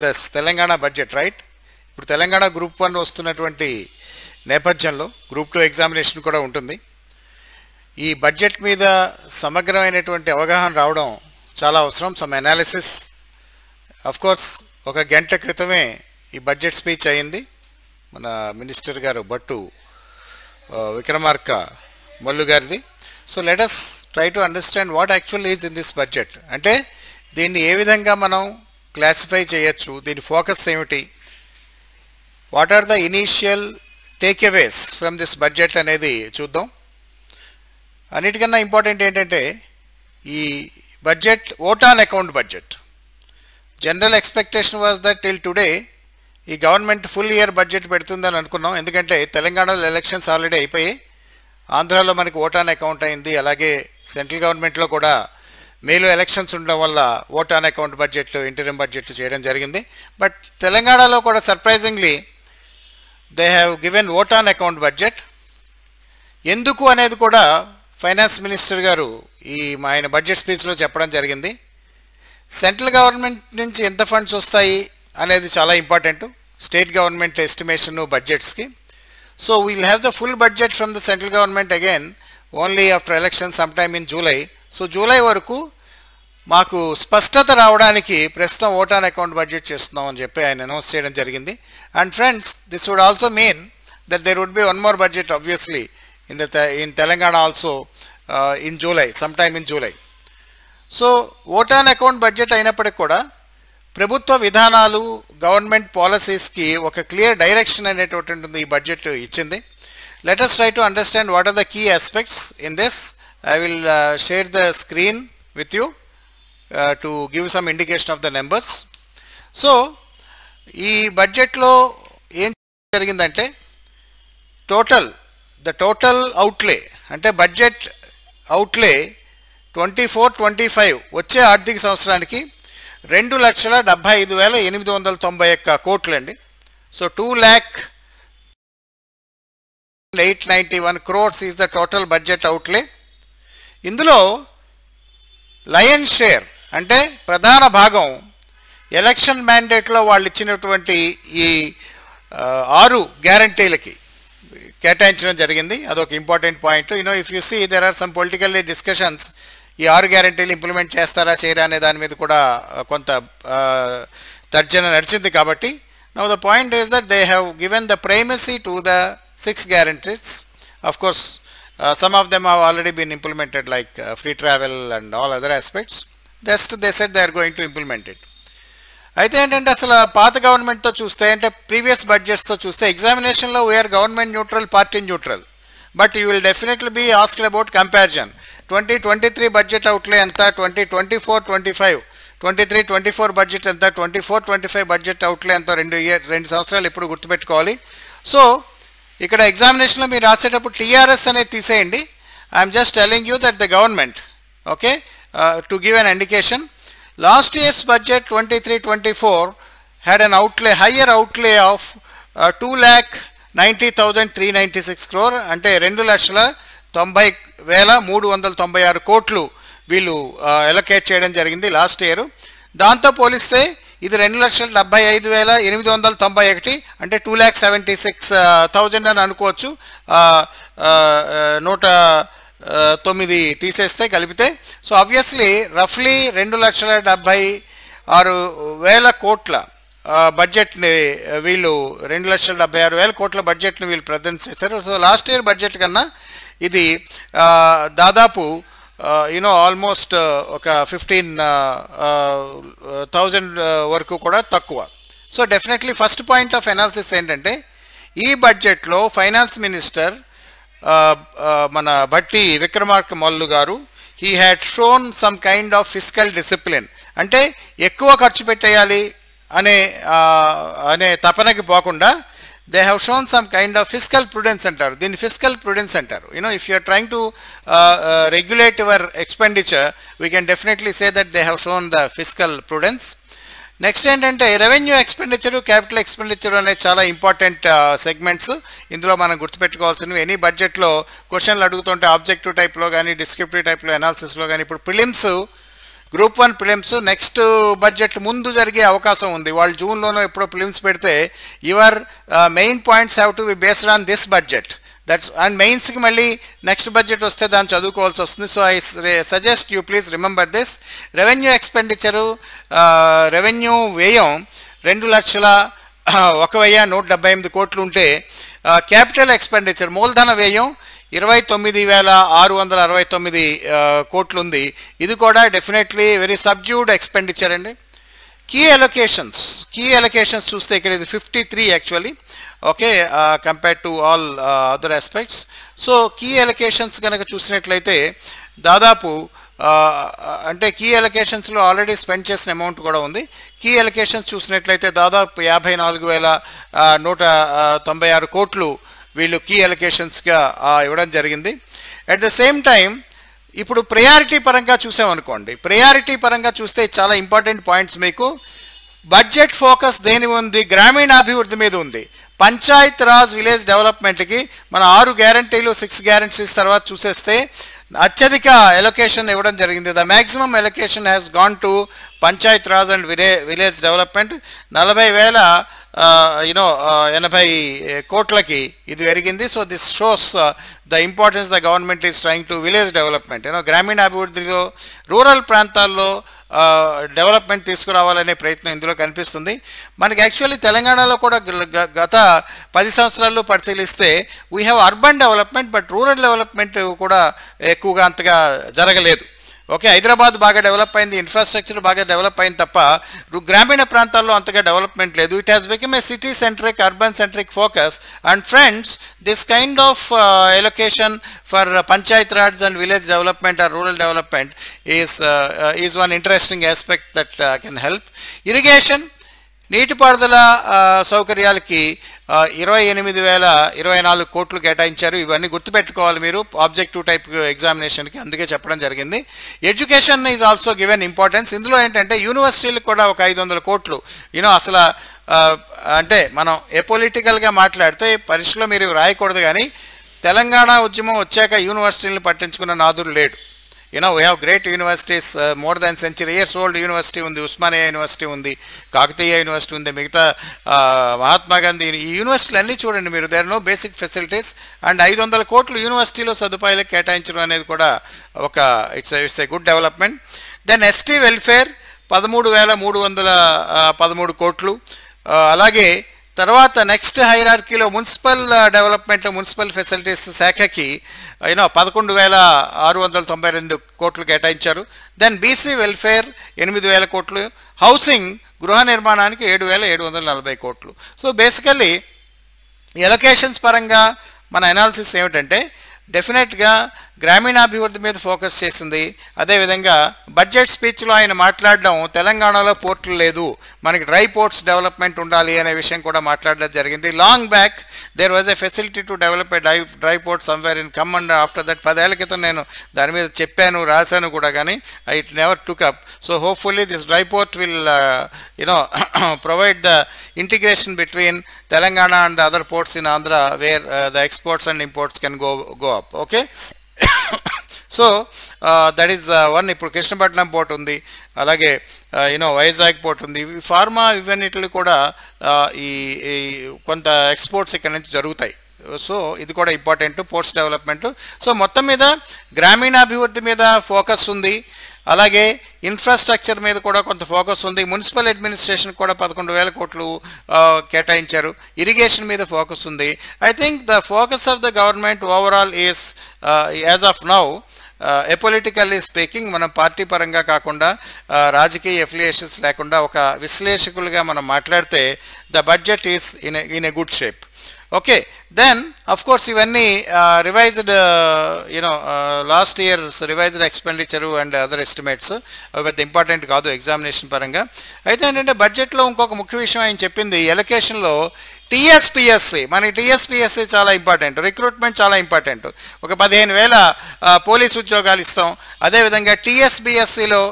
దస్ Telangana budget right. ఇప్పుడు Telangana group 1 వస్తున్నటువంటి నేపథ్యంలో గ్రూప్ 2 ఎగ్జామినేషన్ కూడా ఉంటుంది. ఈ బడ్జెట్ మీద సమగ్రమైనటువంటి అవగాహన రావడం చాలా అవసరం. సమ్ అనాలిసిస్ ఆఫ్ కోర్స్ ఒక గంట క్రితమే ఈ బడ్జెట్ స్పీచ్ అయింది మన మినిస్టర్ గారు బట్టు విక్రమార్క మల్లు గారిది. So let us try to understand what actually is in this budget. అంటే దీన్ని ఏ విధంగా మనం క్లాసిఫై చేయొచ్చు, దీని ఫోకస్ ఏమిటి, what are the initial takeaways from this budget అనేది చూద్దాం. అన్నిటికన్నా ఇంపార్టెంట్ ఏంటంటే ఈ budget vote on account budget. General expectation was that till today ఈ గవర్నమెంట్ ఫుల్ ఇయర్ బడ్జెట్ పెడుతుందని అనుకున్నాం. ఎందుకంటే తెలంగాణలో ఎలక్షన్స్ ఆల్రెడీ అయిపోయాయి, ఆంధ్రాలో మనకి ఓట్ ఆన్ అకౌంట్ అయింది, అలాగే సెంట్రల్ గవర్నమెంట్లో కూడా మేలో ఎలక్షన్స్ ఉండడం వల్ల vote on account budget interim budget చేయడం జరిగింది. బట్ తెలంగాణలో కూడా surprisingly they have given vote on account budget. ఎందుకు అనేది కూడా ఫైనాన్స్ మినిస్టర్ గారు ఆయన బడ్జెట్ స్పీచ్లో చెప్పడం జరిగింది. సెంట్రల్ గవర్నమెంట్ నుంచి ఎంత ఫండ్స్ వస్తాయి అనేది చాలా ఇంపార్టెంట్, స్టేట్ గవర్నమెంట్ ఎస్టిమేషన్ బడ్జెట్స్కి. So we'll have the full budget from the central government again only after election some time in July. So July వరకు మాకు స్పష్టత రావడానికి ప్రస్తుతం ఓట్ ఆన్ అకౌంట్ బడ్జెట్ చేస్తున్నాం అని చెప్పి ఆయన అనౌన్స్ చేయడం జరిగింది. And friends, this would also mean that there would be one more budget obviously in Telangana also in July, some time in July. So vote on account budget అయినప్పటికి కూడా ప్రభుత్వ విధానాలు, గవర్నమెంట్ పాలసీస్కి ఒక క్లియర్ డైరెక్షన్ అనేటువంటిది ఈ budget ఇచ్చింది. Let us try to understand what are the key aspects in this. I will share the screen with you to give some indication of the numbers. So ఈ బడ్జెట్లో ఏం జరిగిందంటే the total outlay అంటే budget outlay 24-25 వచ్చే ఆర్థిక సంవత్సరానికి 2,75,891 కోట్లు అండి. So 2,0891 crores is the total budget outlay. ఇందులో లయన్ షేర్ అంటే ప్రధాన భాగం ఎలక్షన్ మ్యాండేట్లో వాళ్ళు ఇచ్చినటువంటి ఈ 6 గ్యారంటీలకి కేటాయించడం జరిగింది. అదొక important point. If you see there are some political discussions, ఈ 6 గ్యారంటీలు ఇంప్లిమెంట్ చేస్తారా చేయరా అనే దాని మీద కూడా కొంత తర్జన నడిచింది. కాబట్టి now the point is that they have given the primacy to the 6 guarantees. Of course, some of them have already been implemented like free travel and all other aspects. Rest they said they are going to implement it. అయితే ఏంటంటే అసలు పాత గవర్నమెంట్తో చూస్తే, అంటే previous బడ్జెట్స్తో చూస్తే ఎగ్జామినేషన్లో we are government neutral, party neutral. But you will definitely be asked about comparison. 2023 budget outlay ఎంత, 2024-25, 23-24 బడ్జెట్ ఎంత, 24-25 బడ్జెట్ అవుట్లే ఎంత, 2 సంవత్సరాలు ఇప్పుడు గుర్తుపెట్టుకోవాలి. సో ఇక్కడ ఎగ్జామినేషన్లో మీరు రాసేటప్పుడు టీఆర్ఎస్ అనేది తీసేయండి. I'm just telling you that the government, okay, to give an indication. Last years budget 23-24 had an అవుట్లే, higher అవుట్లే of 2,90,396 crore, అంటే 2,90,396 కోట్లు వీళ్ళు ఎలొకేట్ చేయడం జరిగింది లాస్ట్ ఇయర్. దాంతో పోలిస్తే ఇది 2,75,891, అంటే 2,76,000 అని అనుకోవచ్చు. 109 తీసేస్తే కలిపితే. సో ఆబ్వియస్లీ రఫ్లీ 2,76,000 కోట్ల బడ్జెట్ని వీళ్ళు 2,76,000 కోట్ల బడ్జెట్ని వీళ్ళు ప్రజెంట్ చేశారు. సో లాస్ట్ ఇయర్ బడ్జెట్ కన్నా ఇది దాదాపు ఆల్మోస్ట్ ఒక 15,000 వరకు కూడా తక్కువ. So definitely first point of analysis ఏంటంటే ఈ బడ్జెట్లో ఫైనాన్స్ మినిస్టర్ మన బట్టి విక్రమార్క మల్లు గారు, he had shown some kind of fiscal discipline. అంటే ఎక్కువ ఖర్చు పెట్టేయాలి అనే తపనకి పోకుండా they have shown some kind of fiscal prudence అంటారు, దీన్ని fiscal prudence అంటారు. If you are trying to regulate your expenditure, we can definitely say that they have shown the fiscal prudence. Next ఏంటంటే రెవెన్యూ ఎక్స్పెండిచర్, క్యాపిటల్ ఎక్స్పెండిచర్ అనేది చాలా important segments. ఇందులో మనం గుర్తుపెట్టుకోవాల్సినవి, any బడ్జెట్లో క్వశ్చన్లు అడుగుతుంటే ఆబ్జెక్టివ్ టైప్లో కానీ డిస్క్రిప్టివ్ టైప్లో అనాలిసిస్లో కానీ, ఇప్పుడు prelims group 1 prelims next budget ముందు జరిగే అవకాశం ఉంది. వాళ్ళు జూన్లోనో ఎప్పుడో ప్రిలిమ్స్ పెడితే your main points have to be based on this budget. That's and మెయిన్స్కి మళ్ళీ నెక్స్ట్ బడ్జెట్ వస్తే దాన్ని చదువుకోవాల్సి వస్తుంది. So I suggest you please remember this. Revenue expenditure, revenue వ్యయం 2,01,178 కోట్లు ఉంటే క్యాపిటల్ ఎక్స్పెండిచర్ మూలధన వ్యయం 29,669 కోట్లు ఉంది. ఇది కూడా డెఫినెట్లీ వెరీ సబ్జ్యూడ్ ఎక్స్పెండిచర్ అండి. కీ అలొకేషన్స్ చూస్తే ఇక్కడ ఇది 53 actually, okay, compared to all other aspects. So key allocations కనుక చూసినట్లయితే దాదాపు అంటే కీ అలొకేషన్స్లో ఆల్రెడీ స్పెండ్ చేసిన అమౌంట్ కూడా ఉంది. కీ అలొకేషన్స్ చూసినట్లయితే దాదాపు 54,196 కోట్లు వీళ్ళు కీ అలొకేషన్స్గా ఇవ్వడం జరిగింది. అట్ ద సేమ్ టైం ఇప్పుడు ప్రయారిటీ పరంగా చూసామనుకోండి, ప్రయారిటీ పరంగా చూస్తే చాలా ఇంపార్టెంట్ పాయింట్స్ మీకు. బడ్జెట్ ఫోకస్ దేని ఉంది? గ్రామీణాభివృద్ధి మీద ఉంది. పంచాయత్ రాజ్ విలేజ్ డెవలప్మెంట్కి మన 6 గ్యారంటీలు 6 గ్యారంటీస్ తర్వాత చూసేస్తే అత్యధిక ఎలొకేషన్ ఇవ్వడం జరిగింది. The maximum allocation has gone to panchayat raj and village development. 40,080 కోట్లకి ఇది పెరిగింది. So this shows the importance the government is trying to village development. గ్రామీణాభివృద్ధిలో రూరల్ ప్రాంతాల్లో డెవలప్మెంట్ తీసుకురావాలనే ప్రయత్నం ఇందులో కనిపిస్తుంది. మనకి యాక్చువల్లీ తెలంగాణలో కూడా గత 10 సంవత్సరాల్లో పరిశీలిస్తే we have urban development, but rural development కూడా ఎక్కువగా అంతగా జరగలేదు. ఓకే, హైదరాబాద్ బాగా డెవలప్ అయింది, ఇన్ఫ్రాస్ట్రక్చర్ బాగా డెవలప్ అయింది తప్ప గ్రామీణ ప్రాంతాల్లో అంతగా డెవలప్మెంట్ లేదు. It has become a city centric, urban centric focus. And friends, this kind of allocation for panchayat raj and village development or rural development is one interesting aspect that can help. Irrigation, నీటిపారుదల సౌకర్యాలకి 28,024 కోట్లు కేటాయించారు. ఇవన్నీ గుర్తుపెట్టుకోవాలి మీరు objective type ఎగ్జామినేషన్కి, అందుకే చెప్పడం జరిగింది. Education is also given importance. ఇందులో ఏంటంటే యూనివర్సిటీలకు కూడా ఒక 500 కోట్లు. అసలు అంటే మనం ఎపొలిటికల్గా మాట్లాడితే పరీక్షలో మీరు రాయకూడదు, కానీ తెలంగాణ ఉద్యమం వచ్చాక యూనివర్సిటీలను పట్టించుకున్న నాదుడు లేడు. We have great universities, more than century years old university ఉంది, ఉస్మానియా యూనివర్సిటీ ఉంది, కాకతీయ యూనివర్సిటీ ఉంది, మిగతా మహాత్మా గాంధీ, ఈ యూనివర్సిటీలు అన్నీ చూడండి మీరు. There no basic facilities. And 500 కోట్లు యూనివర్సిటీలో సదుపాయాలకు కేటాయించడం అనేది కూడా ఒక it's a good development. Then ST welfare 13,313 కోట్లు. అలాగే తర్వాత నెక్స్ట్ హైరార్కీలో మున్సిపల్ డెవలప్మెంట్, మున్సిపల్ ఫెసిలిటీస్ శాఖకి 11,692 కోట్లు కేటాయించారు. దెన్ బీసీ వెల్ఫేర్ 8,000 కోట్లు. హౌసింగ్, గృహ నిర్మాణానికి 7,740 కోట్లు. సో బేసికల్లీ ఎలొకేషన్స్ పరంగా మన అనాలిసిస్ ఏమిటంటే డెఫినెట్గా గ్రామీణాభివృద్ధి మీద ఫోకస్ చేసింది. అదేవిధంగా బడ్జెట్ స్పీచ్లో ఆయన మాట్లాడడం తెలంగాణలో పోర్టులు లేదు, మనకి డ్రై పోర్ట్స్ డెవలప్మెంట్ ఉండాలి అనే విషయం కూడా మాట్లాడడం జరిగింది. Long back there was a facility to develop a dry port somewhere in come and after that 10 ఏళ్ల క్రితం నేను దాని మీద చెప్పాను, రాశాను కూడా, కానీ it never took up. So hopefully this dry port will provide the integration between Telangana and the other ports in Andhra where the exports and imports can go up. Okay. So that is one. ఇప్పుడు Krishnapatnam port ఉంది, అలాగే Vizag port ఉంది. Pharma ఇవన్నిటిలో కూడా ఈ కొంత exports ఇక్కడ నుంచి జరుగుతాయి. సో ఇది కూడా ఇంపార్టెంట్ పోర్ట్స్ డెవలప్మెంట్. సో మొత్తం మీద గ్రామీణాభివృద్ధి మీద ఫోకస్ ఉంది, అలాగే ఇన్ఫ్రాస్ట్రక్చర్ మీద కూడా కొంత ఫోకస్ ఉంది. మున్సిపల్ అడ్మినిస్ట్రేషన్ కూడా 11,000 కోట్లు కేటాయించారు. ఇరిగేషన్ మీద ఫోకస్ ఉంది. I think the focus of the government overall is as of now apolitically speaking, మనం పార్టీ పరంగా కాకుండా రాజకీయ ఎఫిలియేషన్స్ లేకుండా ఒక విశ్లేషకులుగా మనం మాట్లాడితే the budget is in a good shape. Okay, then of course ఇవన్నీ revised last years revised expenditure and other estimates అవి పెద్ద ఇంపార్టెంట్ కాదు ఎగ్జామినేషన్ పరంగా. అయితే ఏంటంటే బడ్జెట్లో ఇంకొక ముఖ్య విషయం ఆయన చెప్పింది, ఎలొకేషన్లో టీఎస్పిఎస్సి, మనకి టీఎస్పిఎస్సి చాలా ఇంపార్టెంట్, రిక్రూట్మెంట్ చాలా ఇంపార్టెంట్. ఒక 15,000 పోలీసు ఉద్యోగాలు ఇస్తాం. అదేవిధంగా టీఎస్బిఎస్సిలో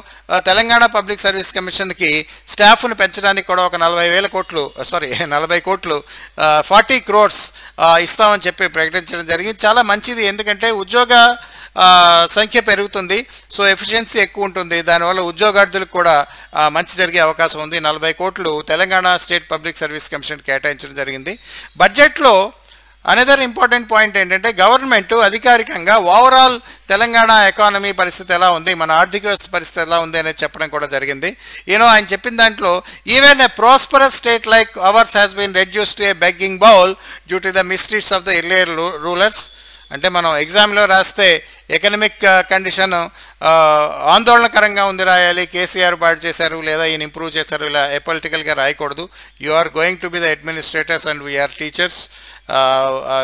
తెలంగాణ పబ్లిక్ సర్వీస్ కమిషన్కి స్టాఫ్ను పెంచడానికి కూడా ఒక 40 కోట్లు 40 crores ఇస్తామని చెప్పి ప్రకటించడం జరిగింది. చాలా మంచిది, ఎందుకంటే ఉద్యోగ సంఖ్య పెరుగుతుంది. సో ఎఫిషియన్సీ ఎక్కువ ఉంటుంది. దానివల్ల ఉద్యోగార్థులకు కూడా మంచి జరిగే అవకాశం ఉంది. 40 కోట్లు Telangana state public service commission కేటాయించడం జరిగింది. బడ్జెట్లో అనదర్ ఇంపార్టెంట్ పాయింట్ ఏంటంటే గవర్నమెంట్ అధికారికంగా ఓవరాల్ తెలంగాణ ఎకానమీ పరిస్థితి ఎలా ఉంది, మన ఆర్థిక వ్యవస్థ పరిస్థితి ఎలా ఉంది అనేది చెప్పడం కూడా జరిగింది. ఆయన చెప్పిన దాంట్లో even a prosperous state like ours has been reduce to a begging bowl due to the mistreats of the earlier rulers. అంటే మనం ఎగ్జామ్లో రాస్తే ఎకనమిక్ కండిషన్ ఆందోళనకరంగా ఉంది రాయాలి, కేసీఆర్ పాడు చేశారు లేదా ఈయన ఇంప్రూవ్ చేశారు, ఇలా పొలిటికల్గా రాయకూడదు. You are going to be the administrators and we are teachers,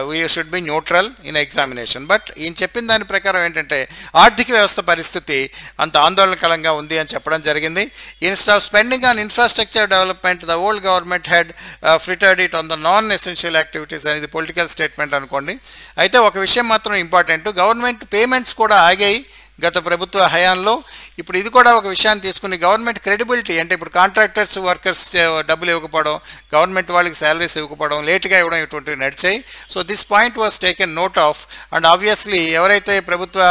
we should be neutral in examination. But ఈయన చెప్పిన దాని ప్రకారం ఏంటంటే ఆర్థిక వ్యవస్థ పరిస్థితి అంత ఆందోళనకరంగా ఉంది అని చెప్పడం జరిగింది. Instead of spending on infrastructure development the old government had frittered it on the non essential activities అనేది పొలిటికల్ స్టేట్మెంట్ అనుకోండి. అయితే ఒక విషయం మాత్రం ఇంపార్టెంట్, గవర్నమెంట్ పేమెంట్స్ కూడా ఆగాయి గత ప్రభుత్వ హయాంలో. ఇప్పుడు ఇది కూడా ఒక విషయాన్ని తీసుకుని గవర్నమెంట్ క్రెడిబిలిటీ, అంటే ఇప్పుడు కాంట్రాక్టర్స్ వర్కర్స్ డబ్బులు ఇవ్వకపోవడం, గవర్నమెంట్ వాళ్ళకి శాలరీస్ ఇవ్వకపోవడం, లేట్గా ఇవ్వడం, ఇటువంటివి నడిచాయి. So this point was taken note of. And obviously ఎవరైతే ప్రభుత్వ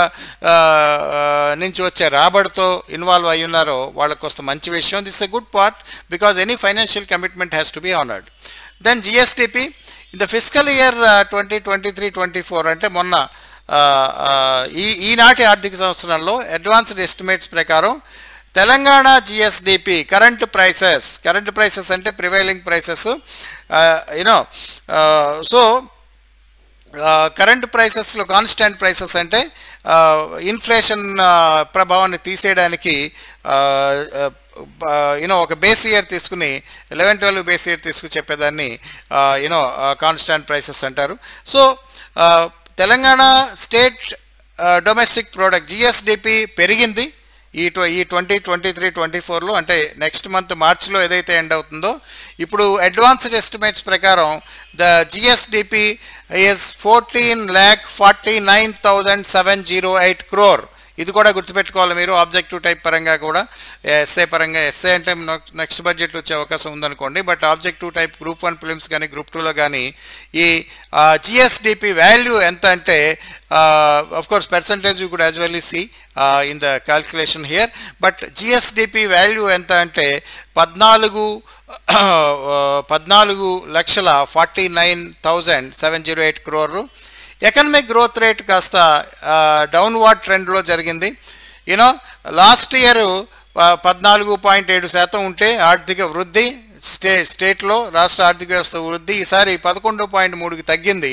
నుంచి వచ్చే రాబడితో ఇన్వాల్వ్ అయ్యి ఉన్నారో వాళ్ళకి వస్తే మంచి విషయం. This a good part because any financial commitment has to be honoured. Then GSDP in the fiscal year 2023-24 అంటే మొన్న ఈనాటి ఆర్థిక సంవత్సరంలో అడ్వాన్స్డ్ ఎస్టిమేట్స్ ప్రకారం తెలంగాణ జిఎస్డిపి కరెంట్ ప్రైసెస్ అంటే ప్రివైలింగ్ ప్రైసెస్, సో కరెంట్ ప్రైసెస్లో కాన్స్టెంట్ ప్రైసెస్ అంటే ఇన్ఫ్లేషన్ ప్రభావాన్ని తీసేయడానికి ఒక బేస్ ఇయర్ తీసుకుని 11-12 బేస్ ఇయర్ తీసుకుని చెప్పేదాన్ని కాన్స్టెంట్ ప్రైసెస్ అంటారు. So Telangana state domestic product GSDP పెరిగింది ఈ 2023-24లో, అంటే నెక్స్ట్ మంత్ మార్చిలో ఏదైతే ఎండ్ అవుతుందో. ఇప్పుడు అడ్వాన్స్డ్ ఎస్టిమేట్స్ ప్రకారం ద జిఎస్డిపి ఈజ్ 14,49,708 crore. ఇది కూడా గుర్తుపెట్టుకోవాలి మీరు ఆబ్జెక్టివ్ టైప్ పరంగా కూడా. ఎస్ఏ పరంగా, ఎస్ఏ అంటే నెక్స్ట్ బడ్జెట్లో వచ్చే అవకాశం ఉందనుకోండి, but objective type group 1 films కానీ గ్రూప్ 2లో కానీ ఈ జిఎస్డిపి వాల్యూ ఎంత అంటే, of course percentage you could as well see in the calculation here, but GSDP value ఎంత అంటే 14,49,708 crore. ఎకనమిక్ గ్రోత్ రేట్ కాస్త డౌన్వర్డ్ ట్రెండ్లో జరిగింది. లాస్ట్ ఇయర్ 14.7% ఉంటే ఆర్థిక వృద్ధి స్టేట్లో రాష్ట్ర ఆర్థిక వ్యవస్థ వృద్ధి ఈసారి 11.3కి తగ్గింది.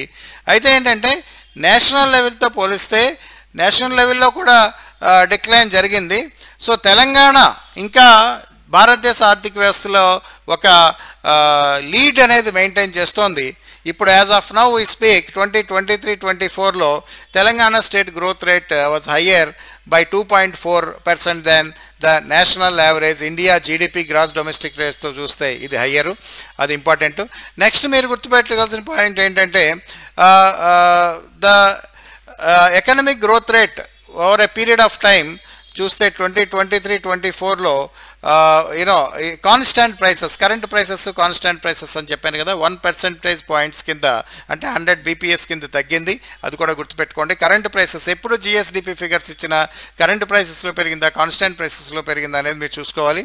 అయితే ఏంటంటే నేషనల్ లెవెల్తో పోలిస్తే నేషనల్ లెవెల్లో కూడా డిక్లైన్ జరిగింది. సో తెలంగాణ ఇంకా భారతదేశ ఆర్థిక వ్యవస్థలో ఒక లీడ్ అనేది మెయింటైన్ చేస్తోంది. ఇప్పుడు as of now we speak 2023-24లో Telangana state growth rate was higher by 2.4% then the national average. India GDP gross domestic రేట్తో చూస్తే ఇది హయ్యరు, అది ఇంపార్టెంట్. నెక్స్ట్ మీరు గుర్తుపెట్టుకోవాల్సిన పాయింట్ ఏంటంటే the economic growth rate over a period of time చూస్తే 2023-24లో constant prices, current prices constant prices అని చెప్పాను కదా, 1 percentage points కింద అంటే 100 BPS కింద తగ్గింది. అది కూడా గుర్తుపెట్టుకోండి. కరెంట్ ప్రైసెస్ ఎప్పుడు జిఎస్డిపి ఫిగర్స్ ఇచ్చిన కరెంట్ ప్రైసెస్లో పెరిగిందా కాన్స్టాంట్ ప్రైసెస్లో పెరిగిందా అనేది మీరు చూసుకోవాలి.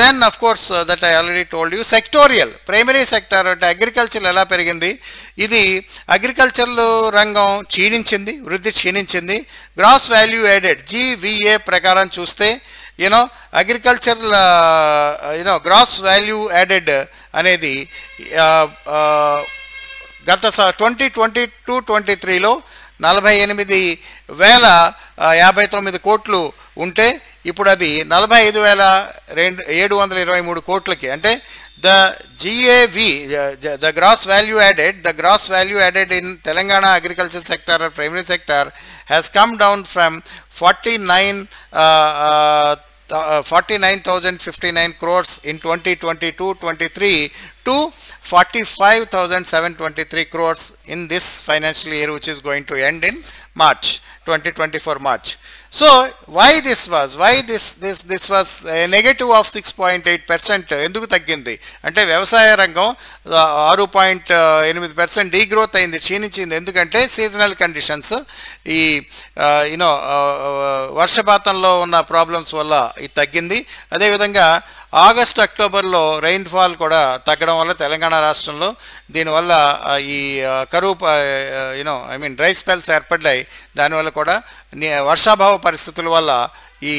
Then of course that I already told you. Sectorial primary sector అంటే అగ్రికల్చర్ ఎలా పెరిగింది, ఇది అగ్రికల్చర్ రంగం వృద్ధి క్షీణించింది. గ్రాస్ వాల్యూ యాడెడ్ GVA ప్రకారం చూస్తే అగ్రికల్చర్ గ్రాస్ వాల్యూ యాడెడ్ అనేది గత 2022-23లో 48,059 కోట్లు ఉంటే ఇప్పుడు అది 45,723 కోట్లకి. అంటే the GAV, the gross value added in Telangana agriculture sector or primary sector has come down from 49,059 crores in 2022-23 to 45,723 crores in this financial year, which is going to end in March 2024 March. So why this was a negative of 6.8%. ఎందుకు తగ్గింది అంటే వ్యవసాయ రంగం 6.8% degrowth అయింది, క్షీణించింది. ఎందుకంటే seasonal conditions, ఈ వర్షపాతంలో ఉన్న ప్రాబ్లమ్స్ వల్ల ఇది తగ్గింది. అదేవిధంగా ఆగస్ట్ అక్టోబర్లో రెయిన్ఫాల్ కూడా తగ్గడం వల్ల తెలంగాణ రాష్ట్రంలో దీనివల్ల ఈ కరువు డ్రై స్పెల్స్ ఏర్పడ్డాయి. దానివల్ల కూడా వర్షాభావ పరిస్థితుల వల్ల ఈ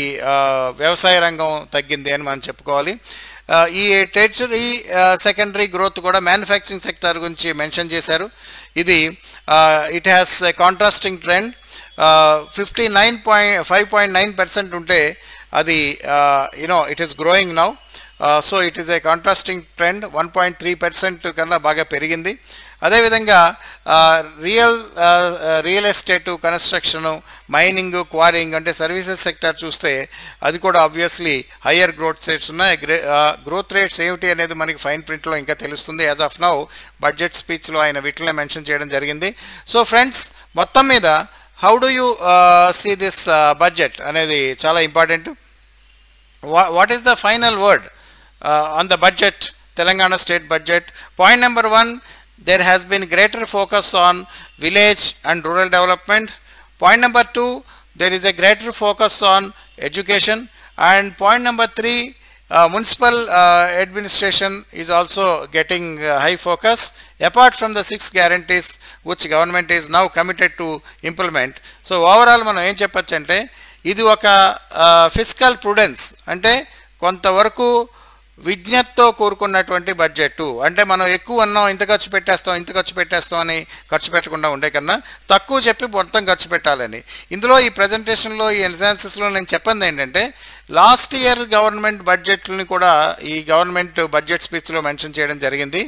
వ్యవసాయ రంగం తగ్గింది అని మనం చెప్పుకోవాలి. ఈ టెరిటరీ సెకండరీ గ్రోత్ కూడా మ్యానుఫ్యాక్చరింగ్ సెక్టార్ గురించి మెన్షన్ చేశారు. ఇది it has a contrasting trend. 5.9% ఉంటే అది it is growing now. So it is a contrasting trend. 1.3% కన్నా బాగా పెరిగింది. అదేవిధంగా real estate, construction, mining, quarrying అంటే సర్వీసెస్ సెక్టర్ చూస్తే అది కూడా ఆబ్వియస్లీ హయ్యర్ గ్రోత్ రేట్స్ ఉన్నాయి. గ్రోత్ రేట్స్ ఏమిటి అనేది మనకి ఫైన్ ప్రింట్లో ఇంకా తెలుస్తుంది. యాజ్ ఆఫ్ నౌ బడ్జెట్ స్పీచ్లో ఆయన వీటిని మెన్షన్ చేయడం జరిగింది. సో ఫ్రెండ్స్, మొత్తం మీద how do you see this budget అనేది చాలా important. What is the final word on the budget, Telangana state budget? Point number 1, there has been greater focus on village and rural development. Point number 2, there is a greater focus on education. And point number 3, municipal administration is also getting high focus, apart from the 6 guarantees which government is now committed to implement. So overall మనం ఏం చెప్పచ్చు అంటే ఇది ఒక fiscal prudence, అంటే కొంతవరకు విజ్ఞతతో కూరుకున్నటువంటి budget. అంటే మనం ఎక్కువ అన్నాం, ఇంత ఖర్చు పెట్టేస్తాం అని ఖర్చు పెట్టకుండా ఉండే కన్నా తక్కువ చెప్పి మొత్తం ఖర్చు పెట్టాలని. ఇందులో ఈ ప్రజెంటేషన్లో, ఈ ఎనాలిసిస్లో నేను చెప్పింది ఏంటంటే లాస్ట్ ఇయర్ గవర్నమెంట్ బడ్జెట్లని కూడా ఈ గవర్నమెంట్ బడ్జెట్ స్పీచ్లో మెన్షన్ చేయడం జరిగింది.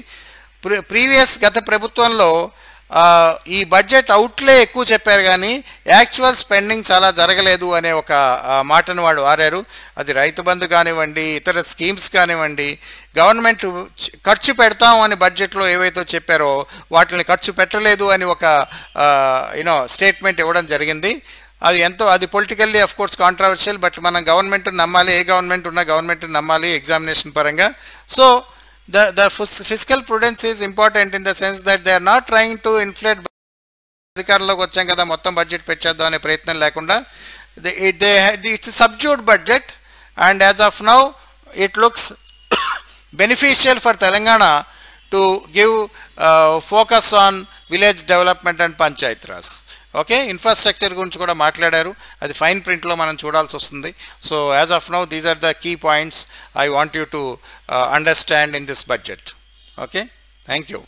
గత ప్రభుత్వంలో ఈ బడ్జెట్ అవుట్లే ఎక్కువ చెప్పారు కానీ యాక్చువల్ స్పెండింగ్ చాలా జరగలేదు అనే ఒక మాటను వాడు వారారు. అది రైతు బంధు కానివ్వండి, ఇతర స్కీమ్స్ కానివ్వండి, గవర్నమెంట్ ఖర్చు పెడతాం అని బడ్జెట్లో ఏవైతే చెప్పారో వాటిని ఖర్చు పెట్టలేదు అని ఒక స్టేట్మెంట్ ఇవ్వడం జరిగింది. అది politically of course controversial, but మనం గవర్నమెంట్ నమ్మాలి, ఏ గవర్నమెంట్ ఉన్నా గవర్నమెంట్ నమ్మాలి ఎగ్జామినేషన్ పరంగా. So the fiscal prudence is important in the sense that they are not trying to inflate. అధికారంలోకి వచ్చాం కదా మొత్తం బడ్జెట్ పెంచేద్దాం అనే ప్రయత్నం లేకుండా it's a subdued budget, and as of now it looks beneficial for Telangana to give focus on village development and panchayat raj. Okay, infrastructure గురించి కూడా మాట్లాడారు, అది ఫైన్ ప్రింట్లో మనం చూడాల్సి వస్తుంది. So as of now these are the key points I want you to understand in this budget. Okay, thank you.